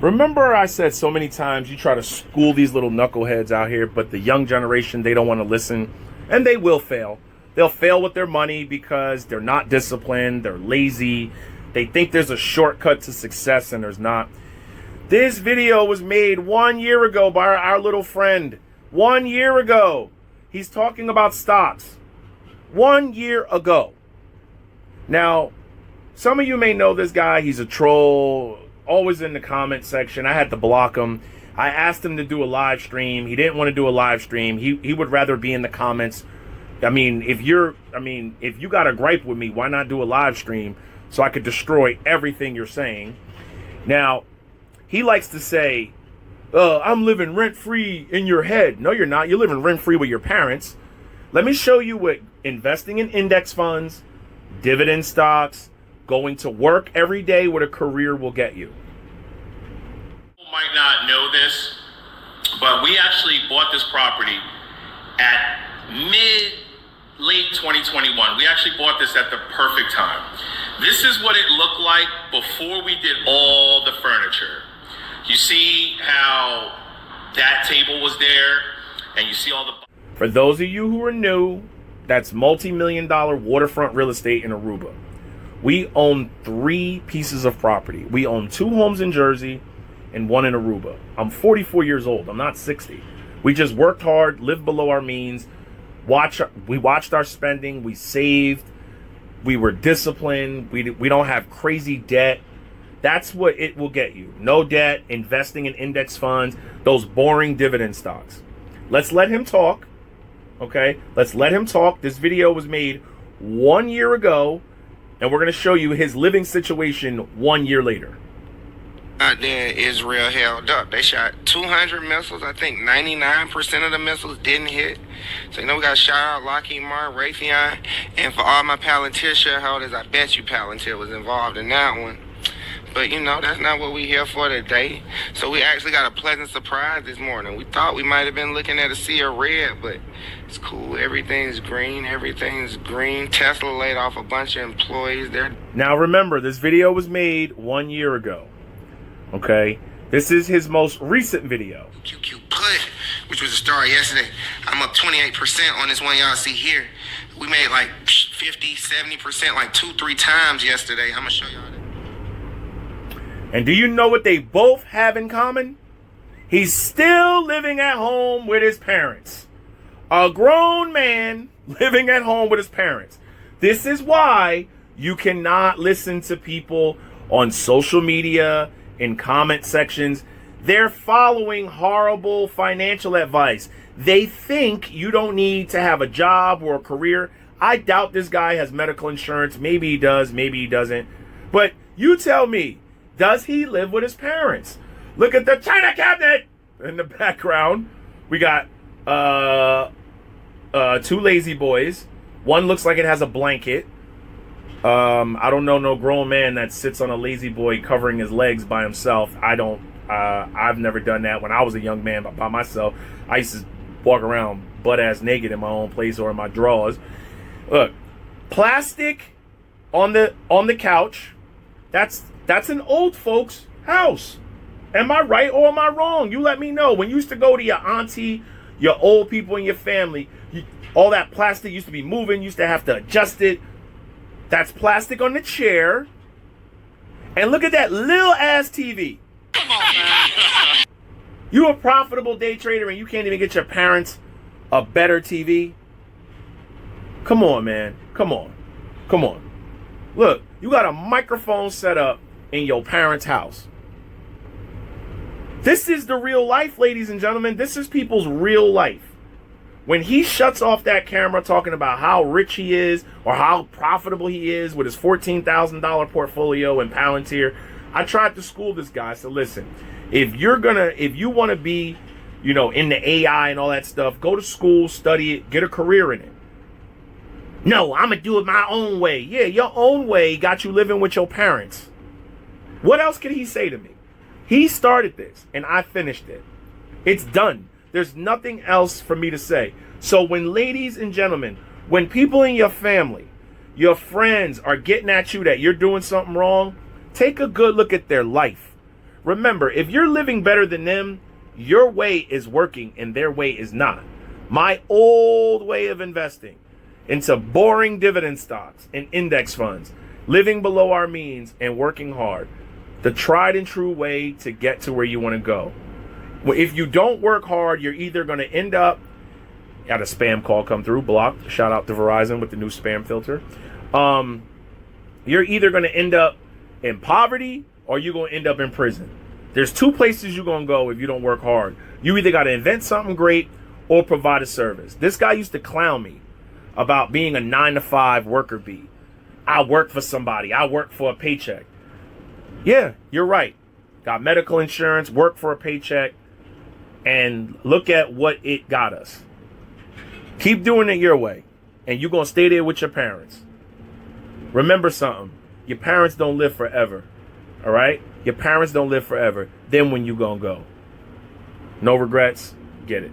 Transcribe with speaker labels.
Speaker 1: Remember I said so many times you try to school these little knuckleheads out here, but the young generation, they don't want to listen, and they will fail. They'll fail with their money because they're not disciplined, they're lazy, they think there's a shortcut to success, and there's not. This video was made 1 year ago by our little friend. 1 year ago. He's talking about stocks. 1 year ago. Now, some of you may know this guy. He's a troll, always in the comment section. I had to block him. I asked him to do a live stream. He didn't want to do a live stream. He would rather be in the comments. If you got a gripe with me, why not do a live stream so I could destroy everything you're saying? Now, he likes to say, I'm living rent-free in your head. No, you're not. You're living rent-free with your parents. Let me show you what investing in index funds, dividend stocks, going to work every day with a career will get you.
Speaker 2: People might not know this, but we actually bought this property at late 2021. We actually bought this at the perfect time. This is what it looked like before we did all the furniture. You see how that table was there, and you see all the...
Speaker 1: For those of you who are new, that's multi-million-dollar waterfront real estate in Aruba. We own 3 pieces of property. We own 2 homes in Jersey and 1 in Aruba. I'm 44 years old. I'm not 60. We just worked hard, lived below our means, we watched our spending, we saved, we were disciplined, we don't have crazy debt. That's what it will get you. No debt, investing in index funds, those boring dividend stocks. Let's let him talk, okay? Let's let him talk. This video was made 1 year ago, and we're going to show you his living situation 1 year later.
Speaker 3: Out there in Israel held up. They shot 200 missiles. I think 99% of the missiles didn't hit. So, we got to shout out Lockheed Martin, Raytheon. And for all my Palantir shareholders, I bet you Palantir was involved in that one. But, that's not what we're here for today. So we actually got a pleasant surprise this morning. We thought we might have been looking at a sea of red, but it's cool. Everything's green. Everything's green. Tesla laid off a bunch of employees there.
Speaker 1: Now, remember, this video was made 1 year ago. Okay, this is his most recent video.
Speaker 3: QQ put, which was a star yesterday. I'm up 28% on this one y'all see here. We made like 50, 70%, like 2-3 times yesterday. I'm gonna show y'all that.
Speaker 1: And do you know what they both have in common? He's still living at home with his parents. A grown man living at home with his parents. This is why you cannot listen to people on social media, in comment sections. They're following horrible financial advice. They think you don't need to have a job or a career. I doubt this guy has medical insurance. Maybe he does, maybe he doesn't. But you tell me, does he live with his parents? Look at the china cabinet in the background. We got 2 lazy boys. One looks like it has a blanket. I don't know no grown man that sits on a lazy boy covering his legs by himself. I've never done that. When I was a young man by myself, I used to walk around butt-ass naked in my own place or in my drawers. Look, plastic on the couch. That's an old folks' house. Am I right or am I wrong? You let me know. When you used to go to your auntie, your old people in your family, all that plastic used to be moving. You used to have to adjust it. That's plastic on the chair. And look at that little ass TV.
Speaker 3: Come on, man.
Speaker 1: You a profitable day trader and you can't even get your parents a better TV? Come on, man. Come on. Come on. Look, you got a microphone set up in your parents' house. This is the real life, ladies and gentlemen. This is people's real life. When he shuts off that camera talking about how rich he is or how profitable he is with his $14,000 portfolio in Palantir, I tried to school this guy. So listen, if you want to be, in the AI and all that stuff, go to school, study it, get a career in it. No, I'm going to do it my own way. Yeah, your own way got you living with your parents. What else could he say to me? He started this and I finished it. It's done. There's nothing else for me to say. So when, ladies and gentlemen, when people in your family, your friends are getting at you that you're doing something wrong, take a good look at their life. Remember, if you're living better than them, your way is working and their way is not. My old way of investing into boring dividend stocks and index funds, living below our means and working hard, the tried and true way to get to where you want to go. If you don't work hard, you're either going to end up, had a spam call come through, blocked. Shout out to Verizon with the new spam filter. You're either going to end up in poverty or you're going to end up in prison. There's two places you're going to go if you don't work hard. You either got to invent something great or provide a service. This guy used to clown me about being a 9-to-5 worker bee. I work for somebody. I work for a paycheck. Yeah, you're right. Got medical insurance, work for a paycheck, and look at what it got us. Keep doing it your way, and you're going to stay there with your parents. Remember something. Your parents don't live forever. All right? Your parents don't live forever. Then when you going to go? No regrets. Get it.